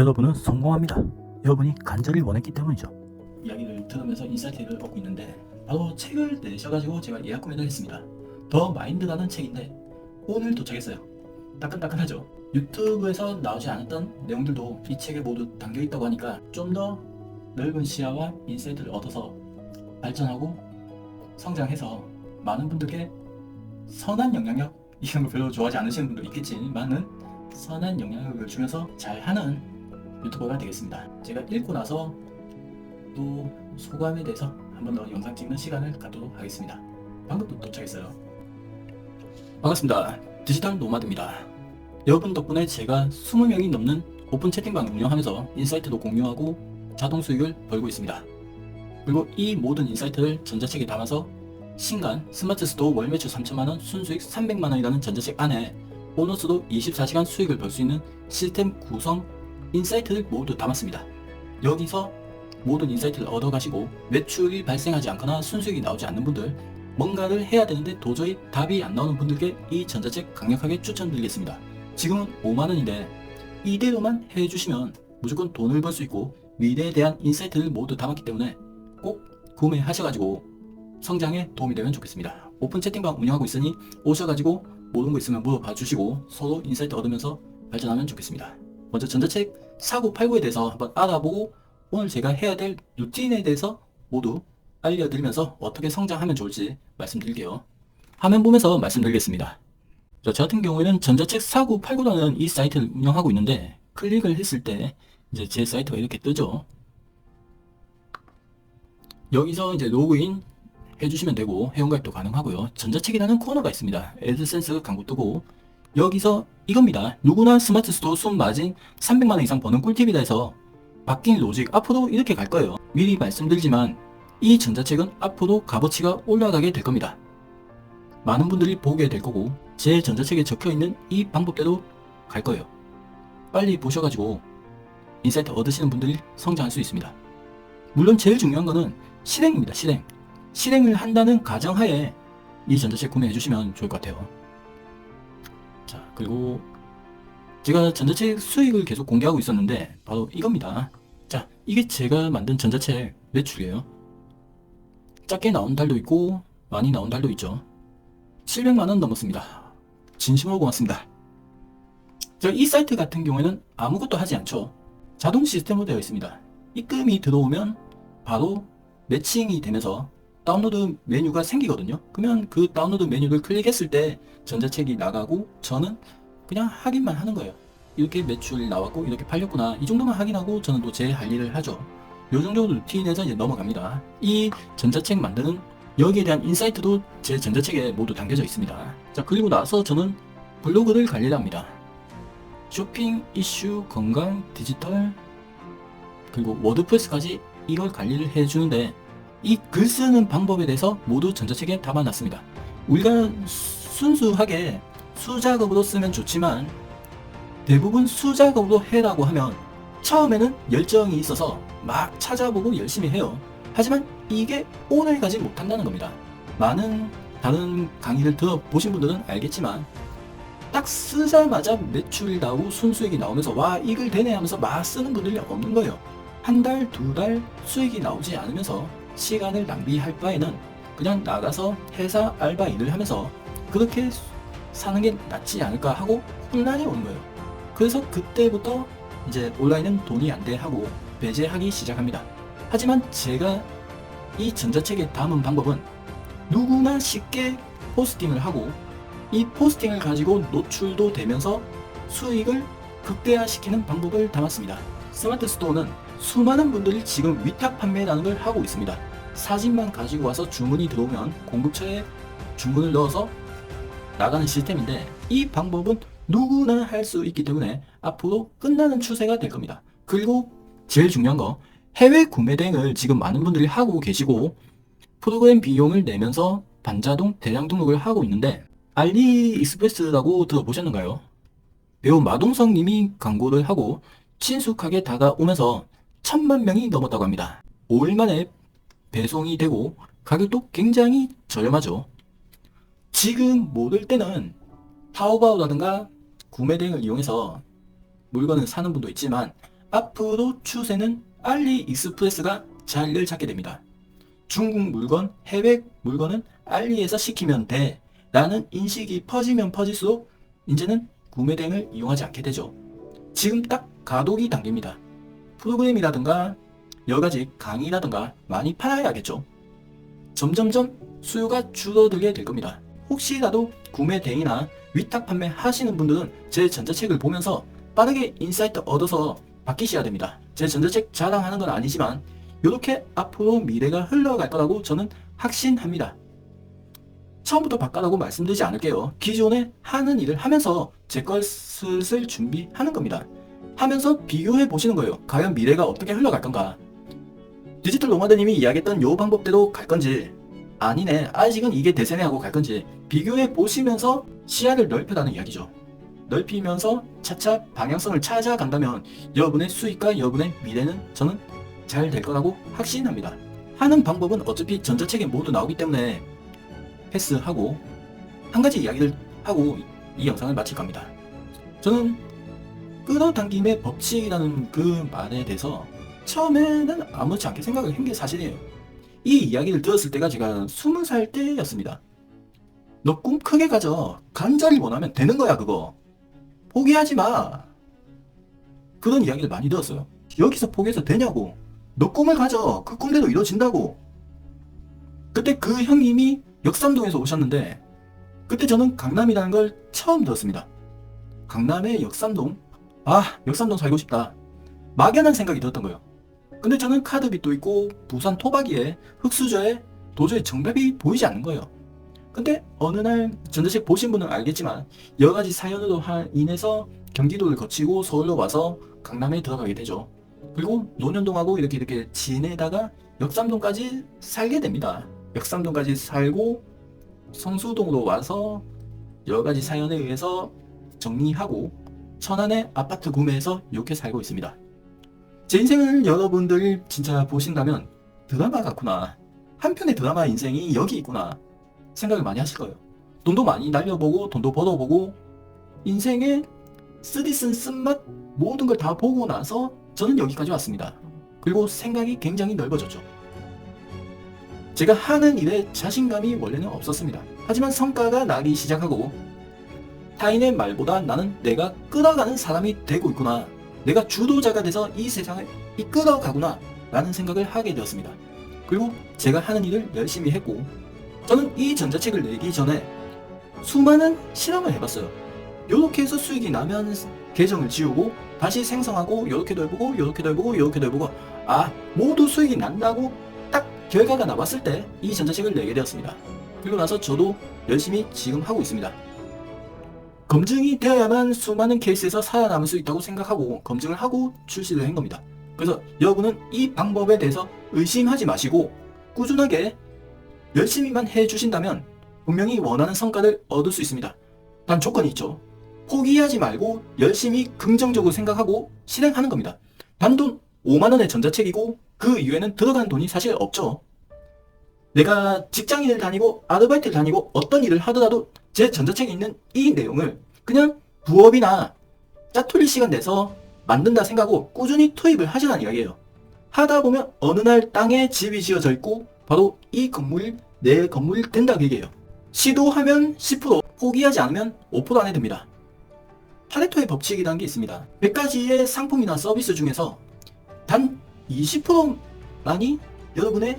여러분은 성공합니다. 여러분이 간절히 원했기 때문이죠. 이야기를 들으면서 인사이트를 얻고 있는데 바로 책을 내셔가지고 제가 예약 구매를 했습니다. 더 마인드라는 책인데 오늘 도착했어요. 따끈따끈하죠. 유튜브에서 나오지 않았던 내용들도 이 책에 모두 담겨있다고 하니까 좀 더 넓은 시야와 인사이트를 얻어서 발전하고 성장해서 많은 분들께 선한 영향력, 이런 걸 별로 좋아하지 않으시는 분도 있겠지만은 선한 영향력을 주면서 잘하는 유튜버가 되겠습니다. 제가 읽고 나서 또 소감에 대해서 한 번 더 영상 찍는 시간을 갖도록 하겠습니다. 방금 도착했어요. 반갑습니다. 디지털 노마드입니다. 여러분 덕분에 제가 20명이 넘는 오픈 채팅방을 운영하면서 인사이트도 공유하고 자동 수익을 벌고 있습니다. 그리고 이 모든 인사이트를 전자책에 담아서 신간 스마트 스토어 월 매출 3천만원, 순수익 300만원이라는 전자책 안에 보너스도 24시간 수익을 벌 수 있는 시스템 구성 인사이트를 모두 담았습니다. 여기서 모든 인사이트를 얻어가시고 매출이 발생하지 않거나 순수익이 나오지 않는 분들, 뭔가를 해야 되는데 도저히 답이 안 나오는 분들께 이 전자책 강력하게 추천드리겠습니다. 지금은 5만원인데 이대로만 해주시면 무조건 돈을 벌 수 있고 미래에 대한 인사이트를 모두 담았기 때문에 꼭 구매하셔가지고 성장에 도움이 되면 좋겠습니다. 오픈 채팅방 운영하고 있으니 오셔가지고 모르는 거 있으면 물어봐 주시고 서로 인사이트 얻으면서 발전하면 좋겠습니다. 먼저 전자책 사고 팔고에 대해서 한번 알아보고 오늘 제가 해야 될 루틴에 대해서 모두 알려드리면서 어떻게 성장하면 좋을지 말씀드릴게요. 화면 보면서 말씀드리겠습니다. 저 같은 경우에는 전자책 사고 팔고라는 이 사이트를 운영하고 있는데 클릭을 했을 때 이제 제 사이트가 이렇게 뜨죠. 여기서 이제 로그인 해주시면 되고 회원가입도 가능하고요. 전자책이라는 코너가 있습니다. 애드센스 광고 뜨고 여기서 이겁니다. 누구나 스마트 스토어 순 마진 300만원 이상 버는 꿀팁이다 해서 바뀐 로직 앞으로 이렇게 갈 거예요. 미리 말씀드리지만 이 전자책은 앞으로 값어치가 올라가게 될 겁니다. 많은 분들이 보게 될 거고 제 전자책에 적혀있는 이 방법대로 갈 거예요. 빨리 보셔가지고 인사이트 얻으시는 분들이 성장할 수 있습니다. 물론 제일 중요한 거는 실행입니다. 실행을 한다는 가정하에 이 전자책 구매해 주시면 좋을 것 같아요. 자, 그리고 제가 전자책 수익을 계속 공개하고 있었는데 바로 이겁니다. 자, 이게 제가 만든 전자책 매출이에요. 작게 나온 달도 있고 많이 나온 달도 있죠. 700만원 넘었습니다. 진심으로 고맙습니다. 제가 이 사이트 같은 경우에는 아무것도 하지 않죠. 자동 시스템으로 되어 있습니다. 입금이 들어오면 바로 매칭이 되면서 다운로드 메뉴가 생기거든요. 그러면 그 다운로드 메뉴를 클릭했을 때 전자책이 나가고 저는 그냥 확인만 하는 거예요. 이렇게 매출이 나왔고 이렇게 팔렸구나, 이 정도만 확인하고 저는 또 제 할 일을 하죠. 요 정도 루틴에서 이제 넘어갑니다. 이 전자책 만드는 여기에 대한 인사이트도 제 전자책에 모두 담겨져 있습니다. 자, 그리고 나서 저는 블로그를 관리를 합니다. 쇼핑, 이슈, 건강, 디지털, 그리고 워드프레스까지 이걸 관리를 해주는데 이 글 쓰는 방법에 대해서 모두 전자책에 담아놨습니다. 우리가 순수하게 수작업으로 쓰면 좋지만 대부분 수작업으로 해라고 하면 처음에는 열정이 있어서 막 찾아보고 열심히 해요. 하지만 이게 오래가지 못한다는 겁니다. 많은 다른 강의를 들어보신 분들은 알겠지만 딱 쓰자마자 매출이 나오고 순수익이 나오면서 와, 이 글 되네 하면서 막 쓰는 분들이 없는 거예요. 한 달, 두 달 수익이 나오지 않으면서 시간을 낭비할 바에는 그냥 나가서 회사 알바 일을 하면서 그렇게 사는 게 낫지 않을까 하고 혼란이 오는 거예요. 그래서 그때부터 이제 온라인은 돈이 안 돼 하고 배제하기 시작합니다. 하지만 제가 이 전자책에 담은 방법은 누구나 쉽게 포스팅을 하고 이 포스팅을 가지고 노출도 되면서 수익을 극대화시키는 방법을 담았습니다. 스마트 스토어는 수많은 분들이 지금 위탁 판매라는 걸 하고 있습니다. 사진만 가지고 와서 주문이 들어오면 공급처에 주문을 넣어서 나가는 시스템인데 이 방법은 누구나 할 수 있기 때문에 앞으로 끝나는 추세가 될 겁니다. 그리고 제일 중요한 거, 해외 구매 대행을 지금 많은 분들이 하고 계시고 프로그램 비용을 내면서 반자동 대량 등록을 하고 있는데 알리익스프레스라고 들어보셨는가요? 배우 마동석 님이 광고를 하고 친숙하게 다가오면서 1000만 명이 넘었다고 합니다. 5일 만에 배송이 되고 가격도 굉장히 저렴하죠. 지금 모를 때는 타오바오라든가 구매 대행을 이용해서 물건을 사는 분도 있지만 앞으로 추세는 알리익스프레스가 자리를 잡게 됩니다. 중국 물건, 해외 물건은 알리에서 시키면 돼 라는 인식이 퍼지면 퍼질수록 이제는 구매 대행을 이용하지 않게 되죠. 지금 딱 가독이 당깁니다. 프로그램이라든가 여러가지 강의라든가 많이 팔아야겠죠. 점점점 수요가 줄어들게 될 겁니다. 혹시라도 구매 대행이나 위탁 판매 하시는 분들은 제 전자책을 보면서 빠르게 인사이트 얻어서 바뀌셔야 됩니다. 제 전자책 자랑하는 건 아니지만 이렇게 앞으로 미래가 흘러갈 거라고 저는 확신합니다. 처음부터 바꿔라고 말씀드리지 않을게요. 기존에 하는 일을 하면서 제 걸 슬슬 준비하는 겁니다. 하면서 비교해 보시는 거예요. 과연 미래가 어떻게 흘러갈 건가. 디지털 노마드님이 이야기했던 요 방법대로 갈 건지 아니네 아직은 이게 대세네 하고 갈 건지 비교해 보시면서 시야를 넓혀라는 이야기죠. 넓히면서 차차 방향성을 찾아간다면 여러분의 수익과 여러분의 미래는 저는 잘 될 거라고 확신합니다. 하는 방법은 어차피 전자책에 모두 나오기 때문에 패스하고 한 가지 이야기를 하고 이 영상을 마칠 겁니다. 저는 끌어당김의 법칙이라는 그 말에 대해서 처음에는 아무렇지 않게 생각을 한 게 사실이에요. 이 이야기를 들었을 때가 제가 20살 때였습니다. 너 꿈 크게 가져. 간절히 원하면 되는 거야 그거. 포기하지 마. 그런 이야기를 많이 들었어요. 여기서 포기해서 되냐고. 너 꿈을 가져. 그 꿈대로 이루어진다고. 그때 그 형님이 역삼동에서 오셨는데 그때 저는 강남이라는 걸 처음 들었습니다. 강남의 역삼동? 아, 역삼동 살고 싶다. 막연한 생각이 들었던 거예요. 근데 저는 카드빚도 있고 부산 토박이에 흙수저에 도저히 정답이 보이지 않는 거예요. 근데 어느 날 전자책 보신 분은 알겠지만 여러가지 사연으로 인해서 경기도를 거치고 서울로 와서 강남에 들어가게 되죠. 그리고 논현동하고 이렇게 지내다가 역삼동까지 살게 됩니다. 역삼동까지 살고 성수동으로 와서 여러가지 사연에 의해서 정리하고 천안에 아파트 구매해서 이렇게 살고 있습니다. 제 인생을 여러분들이 진짜 보신다면 드라마 같구나. 한편의 드라마 인생이 여기 있구나 생각을 많이 하실 거예요. 돈도 많이 날려보고 돈도 벌어보고 인생의 쓰디쓴 쓴맛 모든 걸 다 보고 나서 저는 여기까지 왔습니다. 그리고 생각이 굉장히 넓어졌죠. 제가 하는 일에 자신감이 원래는 없었습니다. 하지만 성과가 나기 시작하고 타인의 말보다 나는 내가 끌어가는 사람이 되고 있구나. 내가 주도자가 돼서 이 세상을 이끌어가구나 라는 생각을 하게 되었습니다. 그리고 제가 하는 일을 열심히 했고 저는 이 전자책을 내기 전에 수많은 실험을 해봤어요. 요렇게 해서 수익이 나면 계정을 지우고 다시 생성하고 요렇게도 해보고 요렇게도 해보고 요렇게도 해보고 아 모두 수익이 난다고 딱 결과가 나왔을 때 이 전자책을 내게 되었습니다. 그리고 나서 저도 열심히 지금 하고 있습니다. 검증이 되어야만 수많은 케이스에서 살아남을 수 있다고 생각하고 검증을 하고 출시를 한 겁니다. 그래서 여러분은 이 방법에 대해서 의심하지 마시고 꾸준하게 열심히만 해주신다면 분명히 원하는 성과를 얻을 수 있습니다. 단 조건이 있죠. 포기하지 말고 열심히 긍정적으로 생각하고 실행하는 겁니다. 단돈 5만원의 전자책이고 그 이후에는 들어가는 돈이 사실 없죠. 내가 직장인을 다니고 아르바이트를 다니고 어떤 일을 하더라도 제 전자책에 있는 이 내용을 그냥 부업이나 짜투리 시간 내서 만든다 생각하고 꾸준히 투입을 하시라는 이야기예요. 하다 보면 어느 날 땅에 집이 지어져 있고 바로 이 건물이 내 건물이 된다 그 얘기예요. 시도하면 10%, 포기하지 않으면 5% 안에 듭니다. 파레토의 법칙이라는 게 있습니다. 100가지의 상품이나 서비스 중에서 단 20%만이 여러분의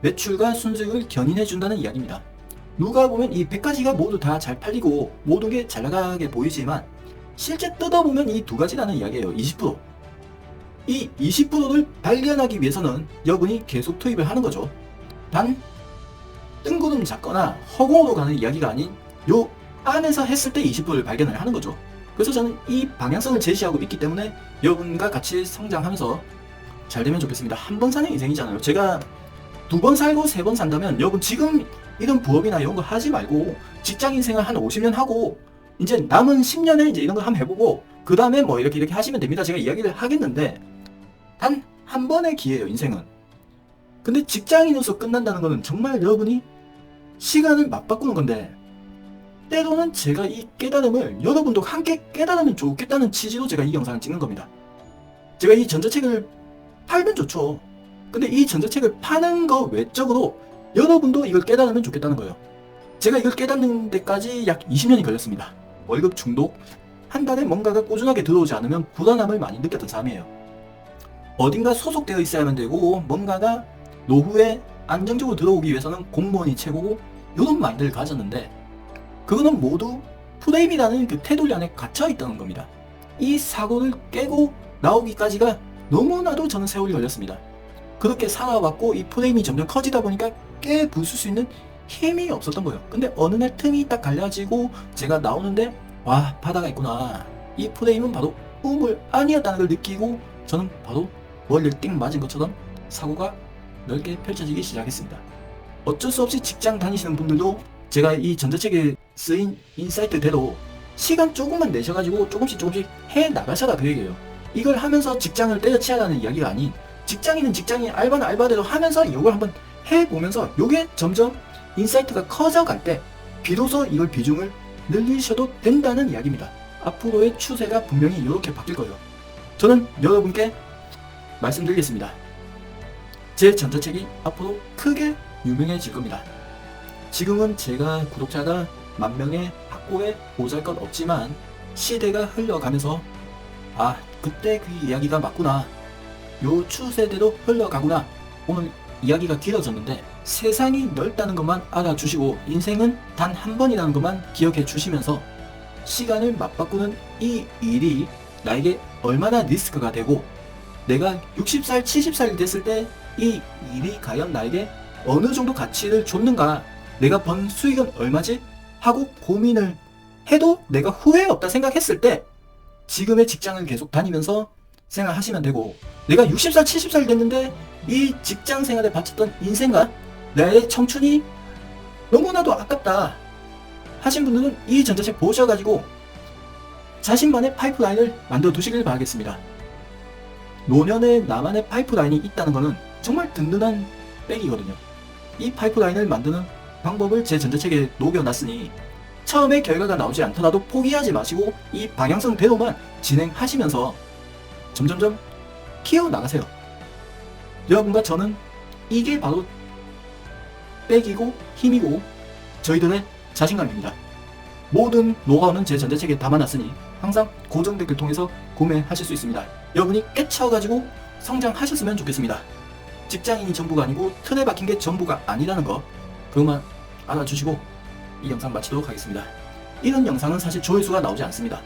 매출과 순수익을 견인해 준다는 이야기입니다. 누가 보면 이 100가지가 모두 다 잘 팔리고 모든 게 잘 나가게 보이지만 실제 뜯어보면 이 두 가지라는 이야기예요. 20%. 이 20%를 발견하기 위해서는 여러분이 계속 투입을 하는 거죠. 단 뜬구름 잡거나 허공으로 가는 이야기가 아닌 요 안에서 했을 때 20%를 발견을 하는 거죠. 그래서 저는 이 방향성을 제시하고 있기 때문에 여러분과 같이 성장하면서 잘 되면 좋겠습니다. 한 번 사는 인생이잖아요. 제가 2번 살고 3번 산다면 여러분 지금 이런 부업이나 이런 거 하지 말고 직장인 생활 한 50년 하고 이제 남은 10년에 이제 이런 거 한번 해보고 그 다음에 뭐 이렇게 하시면 됩니다. 제가 이야기를 하겠는데 단 한 번의 기회예요 인생은. 근데 직장인으로서 끝난다는 거는 정말 여러분이 시간을 맞바꾸는 건데 때로는 제가 이 깨달음을 여러분도 함께 깨달으면 좋겠다는 취지로 제가 이 영상을 찍는 겁니다. 제가 이 전자책을 팔면 좋죠. 근데 이 전자책을 파는 거 외적으로 여러분도 이걸 깨달으면 좋겠다는 거예요. 제가 이걸 깨닫는 데까지 약 20년이 걸렸습니다. 월급 중독, 한 달에 뭔가가 꾸준하게 들어오지 않으면 불안함을 많이 느꼈던 사람이에요. 어딘가 소속되어 있어야만 되고 뭔가가 노후에 안정적으로 들어오기 위해서는 공무원이 최고고 이런 마인드를 가졌는데 그거는 모두 프레임이라는 그 테두리 안에 갇혀 있다는 겁니다. 이 사고를 깨고 나오기까지가 너무나도 저는 세월이 걸렸습니다. 그렇게 살아왔고 이 프레임이 점점 커지다 보니까 깨부술 수 있는 힘이 없었던 거예요. 근데 어느 날 틈이 딱 갈라지고 제가 나오는데 와, 바다가 있구나. 이 프레임은 바로 우물 아니었다는 걸 느끼고 저는 바로 머리를 띵 맞은 것처럼 사고가 넓게 펼쳐지기 시작했습니다. 어쩔 수 없이 직장 다니시는 분들도 제가 이 전자책에 쓰인 인사이트대로 시간 조금만 내셔가지고 조금씩 해 나가셔라 그 얘기예요. 이걸 하면서 직장을 때려치우라는 이야기가 아닌 직장인은 직장인, 알바는 알바대로 하면서 이걸 한번 해보면서 이게 점점 인사이트가 커져갈 때 비로소 이걸 비중을 늘리셔도 된다는 이야기입니다. 앞으로의 추세가 분명히 이렇게 바뀔 거예요. 저는 여러분께 말씀드리겠습니다. 제 전자책이 앞으로 크게 유명해질 겁니다. 지금은 제가 구독자가 10,000명의 확고에 보잘것 없지만 시대가 흘러가면서 아, 그때 그 이야기가 맞구나. 요 추세대로 흘러가구나. 오늘 이야기가 길어졌는데 세상이 넓다는 것만 알아주시고 인생은 단 한 번이라는 것만 기억해 주시면서 시간을 맞바꾸는 이 일이 나에게 얼마나 리스크가 되고 내가 60살, 70살이 됐을 때 이 일이 과연 나에게 어느 정도 가치를 줬는가, 내가 번 수익은 얼마지? 하고 고민을 해도 내가 후회 없다 생각했을 때 지금의 직장을 계속 다니면서 생활하시면 되고, 내가 60살, 70살 됐는데 이 직장 생활에 바쳤던 인생과 나의 청춘이 너무나도 아깝다 하신 분들은 이 전자책 보셔가지고 자신만의 파이프라인을 만들어 두시길 바라겠습니다. 노년에 나만의 파이프라인이 있다는 것은 정말 든든한 백이거든요. 이 파이프라인을 만드는 방법을 제 전자책에 녹여놨으니 처음에 결과가 나오지 않더라도 포기하지 마시고 이 방향성대로만 진행하시면서 점점점 키워나가세요. 여러분과 저는 이게 바로 백이고 힘이고 저희들의 자신감입니다. 모든 노하우는 제 전자책에 담아놨으니 항상 고정 댓글 통해서 구매하실 수 있습니다. 여러분이 깨쳐가지고 성장하셨으면 좋겠습니다. 직장인이 전부가 아니고 틀에 박힌 게 전부가 아니라는 거, 그것만 알아주시고 이 영상 마치도록 하겠습니다. 이런 영상은 사실 조회수가 나오지 않습니다.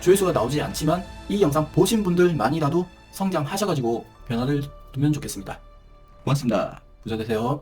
조회수가 나오지 않지만 이 영상 보신 분들만이라도 성장하셔가지고 변화를 두면 좋겠습니다. 고맙습니다. 부자 되세요.